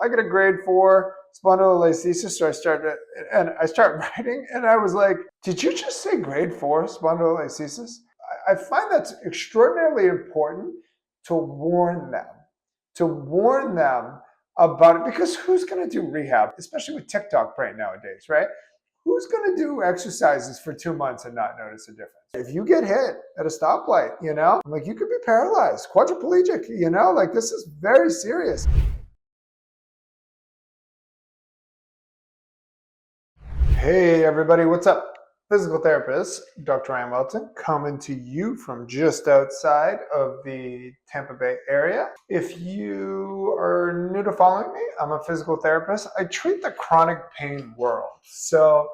I get a grade 4 spondylolisthesis, so I start writing, and I was like, did you just say grade 4 spondylolisthesis? I find that's extraordinarily important to warn them about it, because who's going to do rehab, especially with TikTok brain nowadays, right? Who's going to do exercises for 2 months and not notice a difference? If you get hit at a stoplight, like, you could be paralyzed, quadriplegic, like, this is very serious. Hey everybody, what's up? Physical therapist, Dr. Ryan Whelton, coming to you from just outside of the Tampa Bay area. If you are new to following me, I'm a physical therapist. I treat the chronic pain world. So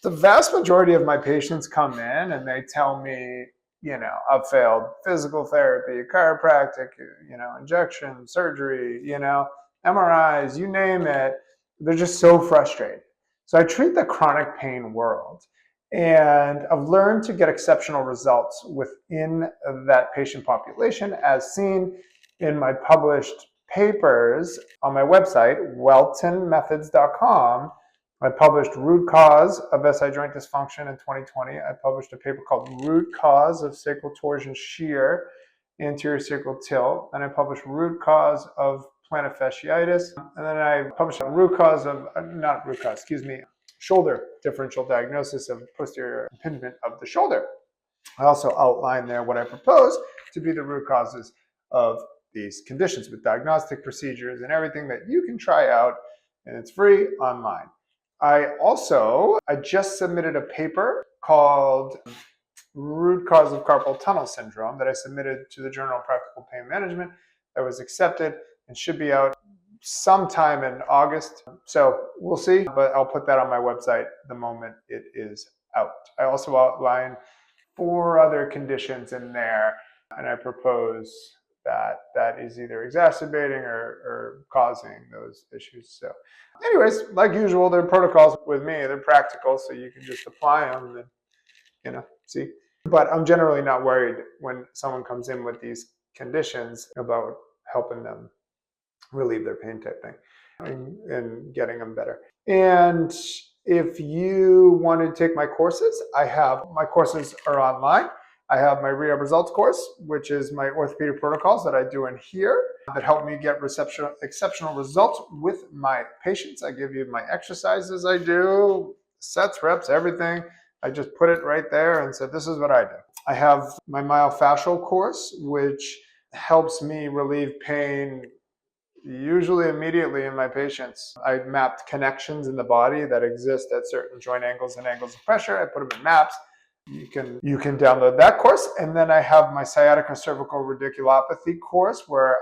the vast majority of my patients come in and they tell me, I've failed physical therapy, chiropractic, injection, surgery, MRIs, you name it. They're just so frustrated. So I treat the chronic pain world, and I've learned to get exceptional results within that patient population, as seen in my published papers on my website, wheltonmethods.com. I published Root Cause of SI Joint Dysfunction in 2020. I published a paper called Root Cause of Sacral Torsion Shear, Anterior Sacral Tilt. And I published Root Cause of Plantar Fasciitis. And then I published shoulder differential diagnosis of posterior impingement of the shoulder. I also outlined there what I propose to be the root causes of these conditions, with diagnostic procedures and everything that you can try out, and it's free online. I just submitted a paper called Root Cause of Carpal Tunnel Syndrome that I submitted to the Journal of Practical Pain Management, that was accepted and should be out sometime in August. So we'll see, but I'll put that on my website the moment it is out. I also outline 4 other conditions in there, and I propose that is either exacerbating or causing those issues. So anyways, like usual, there are protocols with me. They're practical, so you can just apply them and, see. But I'm generally not worried when someone comes in with these conditions about helping them relieve their pain type thing and getting them better. And if you want to take my courses, my courses are online. I have my rehab results course, which is my orthopedic protocols that I do in here that help me get exceptional results with my patients. I give you my exercises I do, sets, reps, everything. I just put it right there and said, this is what I do. I have my myofascial course, which helps me relieve pain usually immediately in my patients. I mapped connections in the body that exist at certain joint angles and angles of pressure. I put them in maps. You can download that course. And then I have my sciatica cervical radiculopathy course, where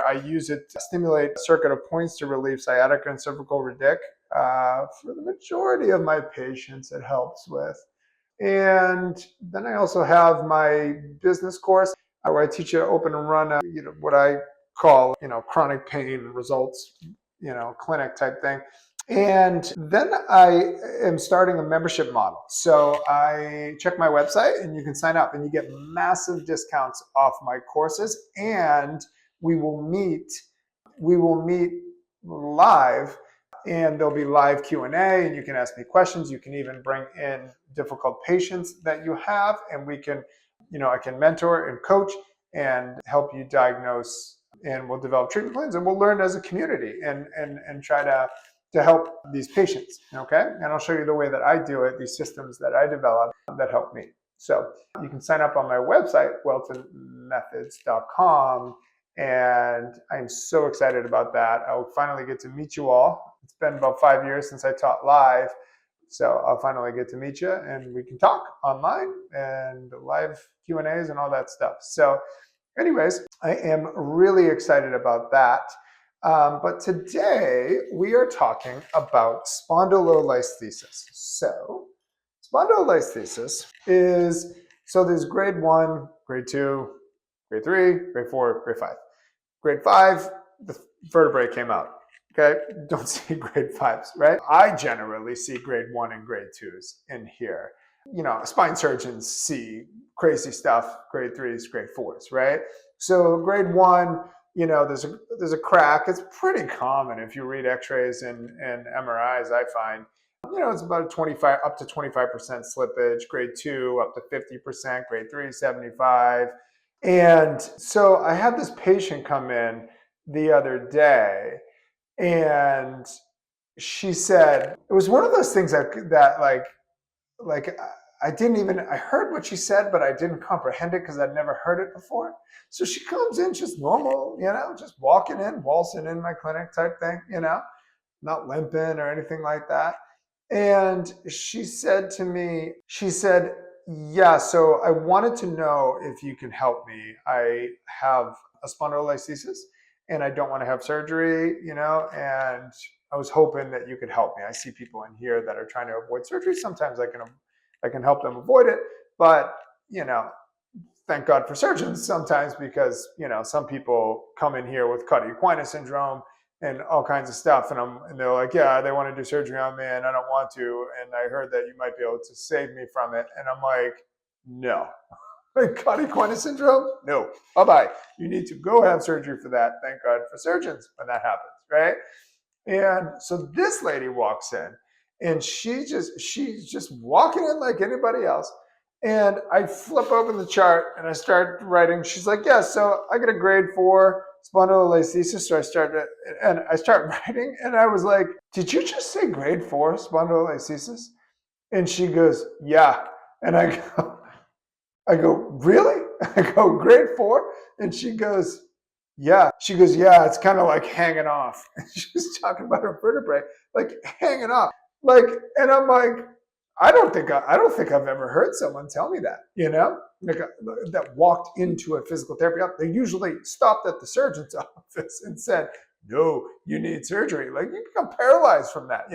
I use it to stimulate a circuit of points to relieve sciatica and cervical radic. For the majority of my patients, it helps with. And then I also have my business course, where I teach you to open and run what I call, chronic pain results, clinic type thing. And then I am starting a membership model. So I check my website and you can sign up and you get massive discounts off my courses. And we will meet live, and there'll be live Q&A, and you can ask me questions. You can even bring in difficult patients that you have, and we can, I can mentor and coach and help you diagnose, and we'll develop treatment plans, and we'll learn as a community and try to help these patients, okay? And I'll show you the way that I do it, these systems that I develop that help me. So you can sign up on my website, wheltonmethods.com, and I'm so excited about that. I'll finally get to meet you all. It's been about 5 years since I taught live, so I'll finally get to meet you, and we can talk online and live Q&As and all that stuff. So anyways, I am really excited about that. But today we are talking about spondylolisthesis. So spondylolisthesis is, there's grade 1, grade 2, grade 3, grade 4, grade 5. Grade 5, the vertebrae came out. Okay, don't see grade 5s, right? I generally see grade 1 and grade 2s in here. Spine surgeons see crazy stuff, grade 3s, grade 4s, right? So grade 1, there's a crack. It's pretty common if you read X-rays and MRIs. I find, it's about a 25 up to 25% slippage. Grade 2 up to 50%. Grade 3 75. And so I had this patient come in the other day, and she said it was one of those things that like I heard what she said, but I didn't comprehend it because I'd never heard it before. So she comes in just normal, just walking in, waltzing in my clinic type thing, not limping or anything like that. And she said to me, yeah, so I wanted to know if you can help me. I have a spondylolisthesis and I don't want to have surgery, and I was hoping that you could help me. I see people in here that are trying to avoid surgery. Sometimes I can help them avoid it, but thank God for surgeons sometimes, because some people come in here with Cauda-Equina syndrome and all kinds of stuff, and they're like, yeah, they want to do surgery on me, and I don't want to, and I heard that you might be able to save me from it, and I'm like, no. Cauda-Equina syndrome? No. Bye-bye. You need to go have surgery for that. Thank God for surgeons when that happens, right? And so this lady walks in, and she's just walking in like anybody else. And I flip open the chart and I start writing. She's like, yeah, so I get a grade 4 spondylolisthesis. So I start writing, and I was like, did you just say grade 4 spondylolisthesis? And she goes, yeah. And I go, really? I go, grade 4? And she goes, yeah. She goes, yeah, it's kind of like hanging off. She was talking about her vertebrae, like hanging off. And I'm like, I don't think I've ever heard someone tell me that, that walked into a physical therapy. They usually stopped at the surgeon's office and said, no, you need surgery. Like, you become paralyzed from that,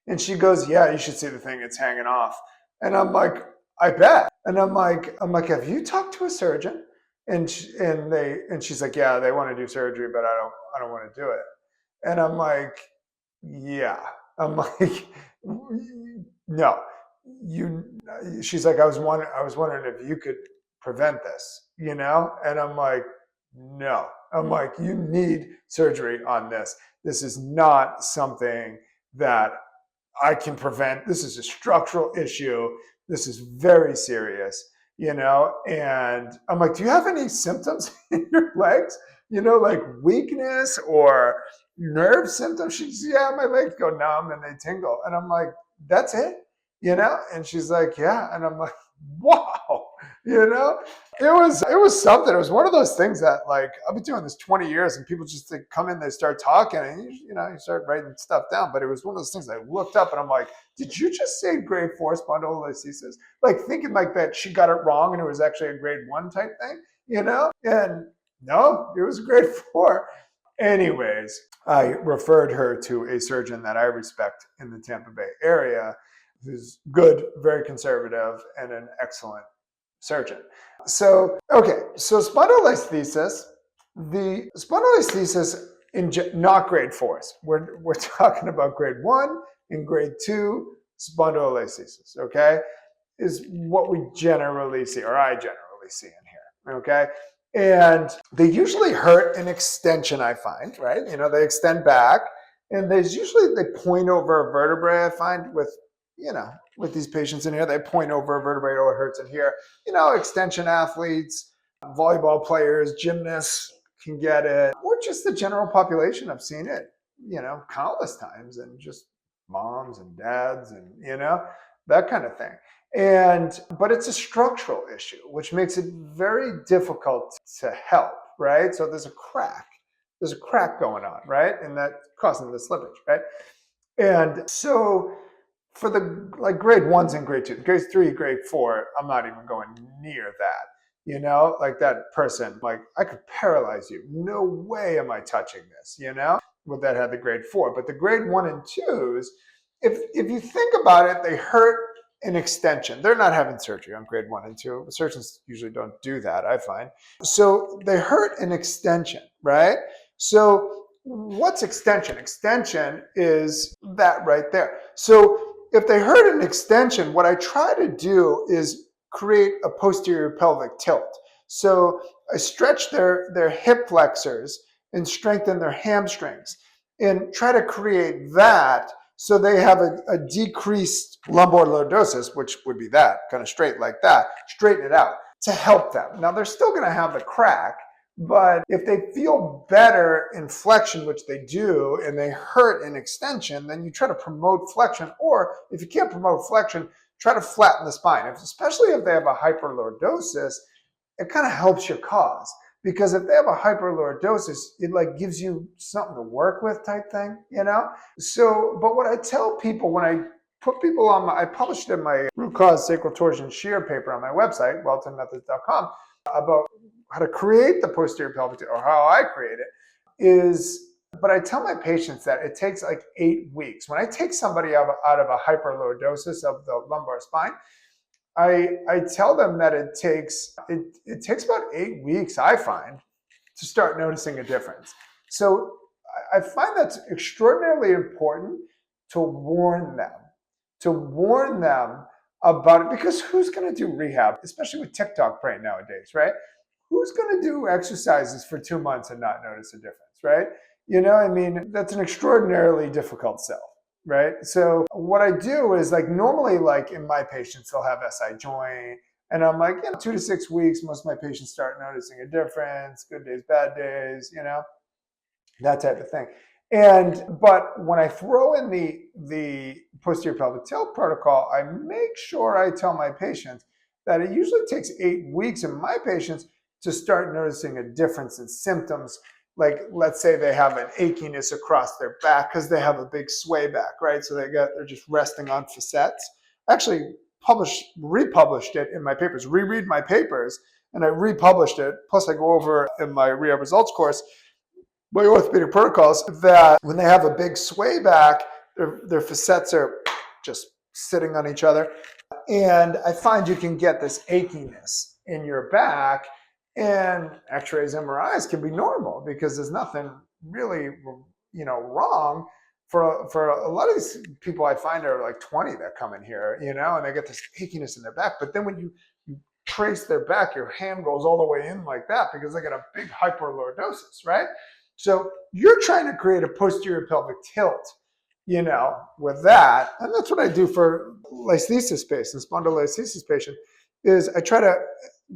And she goes, yeah, you should see the thing. It's hanging off. And I'm like, I bet. And I'm like, have you talked to a surgeon? And she's like, yeah, they want to do surgery, but I don't want to do it. And I'm like, yeah. I'm like, no. She's like, I was wondering if you could prevent this, and I'm like, no. I'm like, you need surgery on this. This is not something that I can prevent. This is a structural issue. This is very serious, and I'm like, do you have any symptoms in your legs, like weakness or nerve symptoms? She's, yeah, my legs go numb and they tingle. And I'm like, that's it? And she's like, yeah. And I'm like, wow, it was something. It was one of those things that, like, I've been doing this 20 years and people just come in, they start talking, and you start writing stuff down. But it was one of those things I looked up and I'm like, did you just say grade 4 spondylolisthesis? Like, thinking like that she got it wrong and it was actually a grade 1 type thing, and no, it was grade 4. Anyways, I referred her to a surgeon that I respect in the Tampa Bay area, who's good, very conservative, and an excellent surgeon. So spondylolisthesis, the spondylolisthesis not grade 4s. We're talking about grade 1 and grade 2 spondylolisthesis, okay, is what we generally see, or I generally see in here, okay? And they usually hurt an extension, I find, right? They extend back, and they point over a vertebrae, I find, with these patients in here. They point over a vertebrae, oh, it hurts in here. Extension athletes, volleyball players, gymnasts can get it, or just the general population. I've seen it, countless times, and just moms and dads and, that kind of thing. But it's a structural issue, which makes it very difficult to help, right? So there's a crack going on, right? And that causing the slippage, right? And so for the grade 1s and grade 2, grade 3, grade 4, I'm not even going near that, like that person, like, I could paralyze you. No way am I touching this, with that had the grade 4. But the grade 1 and 2s, if you think about it, they hurt an extension. They're not having surgery on grade 1 and 2. Surgeons usually don't do that, I find. So they hurt an extension, right? So what's extension? Extension is that right there. So if they hurt an extension, what I try to do is create a posterior pelvic tilt. So I stretch their hip flexors and strengthen their hamstrings and try to create that so they have a decreased lumbar lordosis, which would be that, kind of straight like that, straighten it out to help them. Now, they're still going to have the crack, but if they feel better in flexion, which they do, and they hurt in extension, then you try to promote flexion. Or if you can't promote flexion, try to flatten the spine. Especially if they have a hyperlordosis, it kind of helps your cause. Because if they have a hyperlordosis, it like gives you something to work with type thing, you know? So, but what I tell people when I put people on I published in my root cause sacral torsion shear paper on my website, wheltonmethods.com, about how to create the posterior pelvic tilt, or how I create it, but I tell my patients that it takes like 8 weeks. When I take somebody out of a hyperlordosis of the lumbar spine, I tell them that it takes about 8 weeks, I find, to start noticing a difference. So I find that's extraordinarily important to warn them about it, because who's going to do rehab, especially with TikTok brain nowadays, right? Who's going to do exercises for 2 months and not notice a difference, right? You know, I mean, that's an extraordinarily difficult sell, right? So what I do is, like, normally, like in my patients, they'll have SI joint, and I'm like, 2 to 6 weeks, most of my patients start noticing a difference, good days, bad days, that type of thing. But when I throw in the posterior pelvic tilt protocol, I make sure I tell my patients that it usually takes 8 weeks in my patients to start noticing a difference in symptoms. Like, let's say they have an achiness across their back because they have a big sway back, right? So they're just resting on facets. I actually republished it in my papers, reread my papers, and I republished it. Plus, I go over in my rehab results course my orthopedic protocols that when they have a big sway back, their facets are just sitting on each other. And I find you can get this achiness in your back, and x-rays, MRIs can be normal because there's nothing really, wrong. For a lot of these people I find are like 20 that come in here, and they get this achiness in their back. But then when you trace their back, your hand goes all the way in like that because they got a big hyperlordosis, right? So you're trying to create a posterior pelvic tilt, with that. And that's what I do for listhesis patients, spondylolisthesis patients, is I try to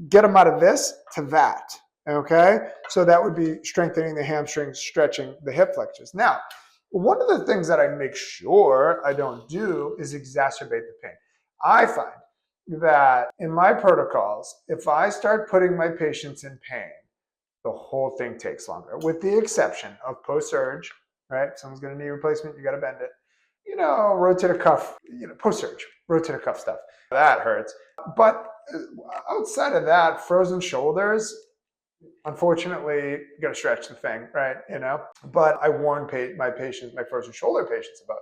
get them out of this to that, okay? So that would be strengthening the hamstrings, stretching the hip flexors. Now, one of the things that I make sure I don't do is exacerbate the pain. I find that in my protocols, if I start putting my patients in pain, the whole thing takes longer, with the exception of post-surge, right? If someone's going to knee replacement, you got to bend it. Rotator cuff, post-surge, rotator cuff stuff. That hurts. But outside of that, frozen shoulders, unfortunately, you got to stretch the thing, right? But I warn my patients, my frozen shoulder patients, about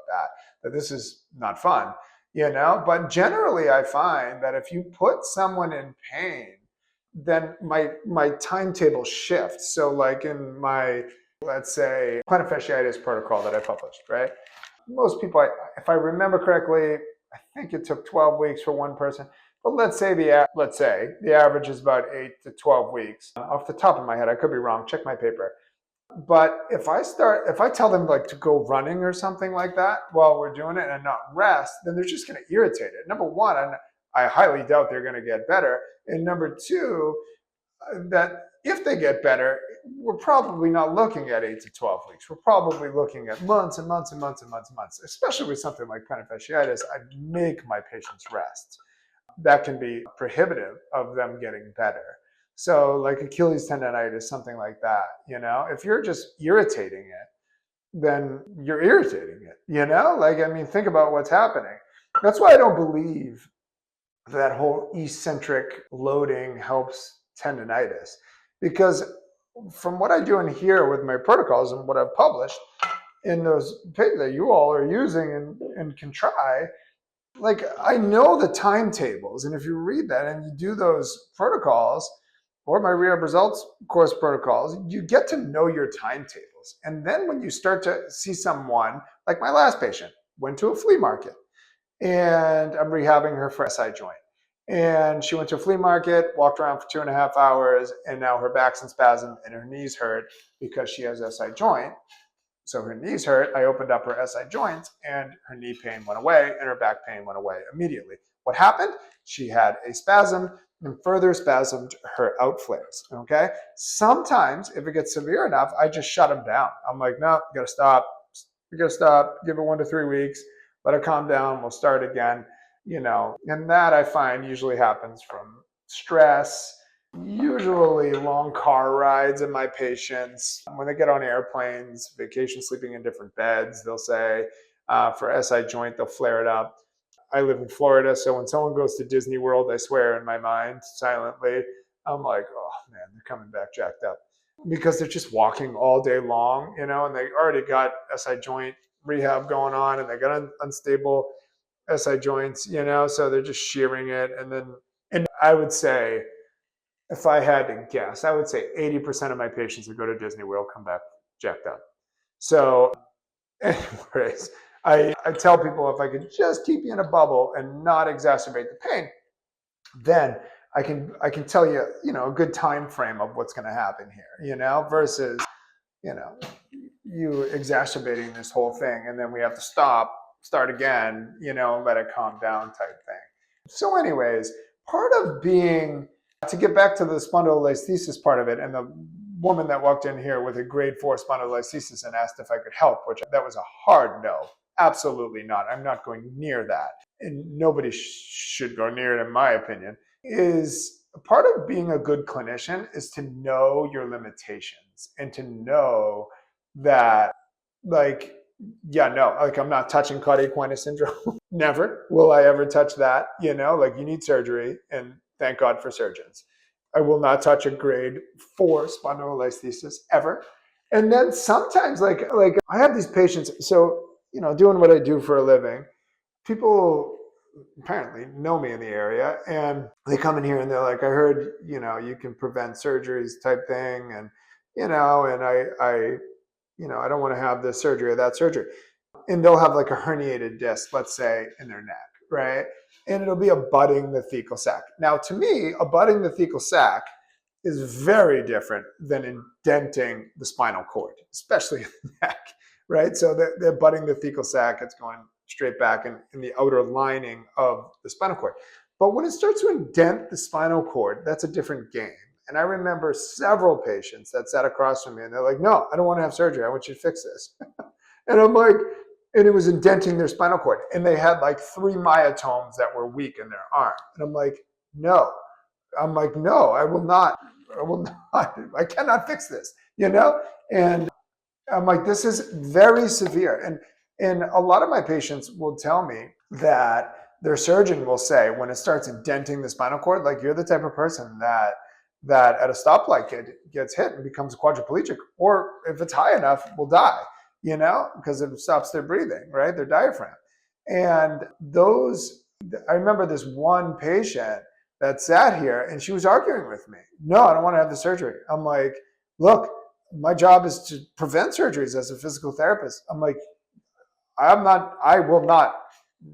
that this is not fun, But generally, I find that if you put someone in pain, then my timetable shifts. So like in my, let's say, plantar fasciitis protocol that I published, right? Most people, if I remember correctly, I think it took 12 weeks for one person. But let's say the average is about 8 to 12 weeks. Off the top of my head, I could be wrong. Check my paper. But if I tell them like to go running or something like that while we're doing it and not rest, then they're just going to irritate it. Number one, I highly doubt they're going to get better. And number two, that if they get better, we're probably not looking at 8 to 12 weeks. We're probably looking at months and months and months and months and months. Especially with something like plantar fasciitis, I make my patients rest. That can be prohibitive of them getting better. So like Achilles tendonitis, something like that, if you're just irritating it, then you're irritating it, think about what's happening. That's why I don't believe that whole eccentric loading helps tendonitis, because from what I do in here with my protocols and what I've published in those papers that you all are using and can try, like, I know the timetables, and if you read that and you do those protocols or my rehab results course protocols, you get to know your timetables. And then when you start to see someone, like my last patient, went to a flea market and I'm rehabbing her for SI joint. And she went to a flea market, walked around for 2.5 hours, and now her back's in spasm and her knees hurt because she has SI joint. So her knees hurt. I opened up her SI joints and her knee pain went away and her back pain went away immediately. What happened? She had a spasm and further spasmed her out flares. Okay. Sometimes if it gets severe enough, I just shut them down. I'm like, no, you gotta stop. You gotta stop. Give it 1 to 3 weeks. Let her calm down. We'll start again. And that I find usually happens from stress, usually long car rides in my patients. When they get on airplanes, vacation sleeping in different beds, they'll say, for SI joint, they'll flare it up. I live in Florida, so when someone goes to Disney World, I swear in my mind, silently, I'm like, oh man, they're coming back jacked up. Because they're just walking all day long, and they already got SI joint rehab going on, and they got unstable SI joints, so they're just shearing it. And I would say, if I had to guess, I would say 80% of my patients that go to Disney World come back jacked up. So anyways, I tell people, if I could just keep you in a bubble and not exacerbate the pain, then I can tell you, a good time frame of what's going to happen here, versus, you exacerbating this whole thing and then we have to start again, let it calm down type thing. So anyways, part of to get back to the spondylolisthesis part of it, and the woman that walked in here with a grade 4 spondylolisthesis and asked if I could help, which that was a hard no. Absolutely not. I'm not going near that. And nobody should go near it, in my opinion. Is part of being a good clinician is to know your limitations and to know that, I'm not touching cauda equina syndrome. Never will I ever touch that. You need surgery, and thank God for surgeons. I will not touch a grade 4 spondylolisthesis ever. And then sometimes, like I have these patients, so, doing what I do for a living, people apparently know me in the area, and they come in here and they're like, I heard, you can prevent surgeries type thing. And, and I don't want to have this surgery or that surgery. And they'll have like a herniated disc, let's say, in their neck, right? And it'll be abutting the thecal sac. Now, to me, abutting the thecal sac is very different than indenting the spinal cord, especially in the neck, right? So they're abutting the thecal sac, it's going straight back in the outer lining of the spinal cord. But when it starts to indent the spinal cord, that's a different game. And I remember several patients that sat across from me and they're like, no, I don't want to have surgery. I want you to fix this. And I'm like, and it was indenting their spinal cord. And they had like 3 myotomes that were weak in their arm. And I'm like, no, I will not, I cannot fix this, And I'm like, this is very severe. And a lot of my patients will tell me that their surgeon will say, when it starts indenting the spinal cord, like, you're the type of person that at a stoplight gets hit and becomes quadriplegic, or if it's high enough, will die, because it stops their breathing, right? Their diaphragm. And I remember this one patient that sat here and she was arguing with me. No, I don't want to have the surgery. I'm like, look, my job is to prevent surgeries as a physical therapist. I'm like, I will not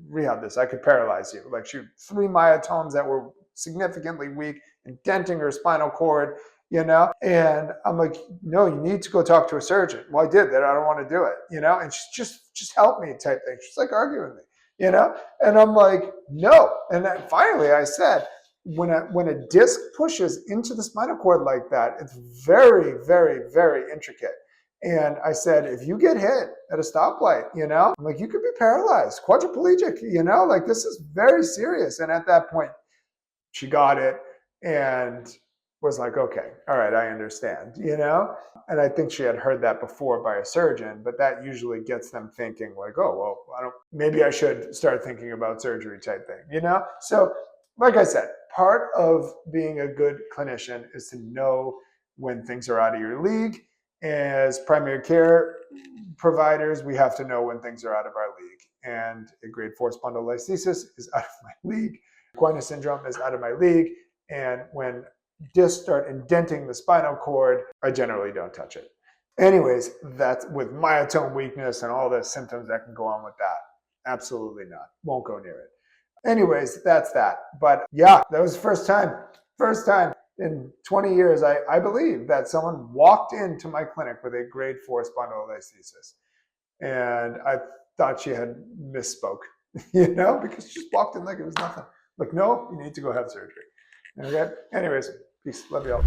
rehab this. I could paralyze you. Like, she had 3 myotomes that were significantly weak, indenting her spinal cord, And I'm like, no, you need to go talk to a surgeon. Well, I did that. I don't want to do it, And she's just help me type thing. She's like arguing with me, And I'm like, no. And then finally I said, when a disc pushes into the spinal cord like that, it's very, very, very intricate. And I said, if you get hit at a stoplight, I'm like, you could be paralyzed, quadriplegic, like, this is very serious. And at that point, she got it and was like, okay, all right, I understand, And I think she had heard that before by a surgeon, but that usually gets them thinking like, oh, well, maybe I should start thinking about surgery type thing, So like I said, part of being a good clinician is to know when things are out of your league. As primary care providers, we have to know when things are out of our league. And a grade 4 spondylolisthesis is out of my league. Equina syndrome is out of my league. And when discs start indenting the spinal cord, I generally don't touch it. Anyways, that's with myotome weakness and all the symptoms that can go on with that. Absolutely not. Won't go near it. anyways, that's that. But yeah, that was the first time in 20 years, I believe, that someone walked into my clinic with a grade 4 spondylolisthesis. And I thought she had misspoke, because she just walked in like it was nothing. Like, no, you need to go have surgery. Okay. Anyways, peace. Love you all.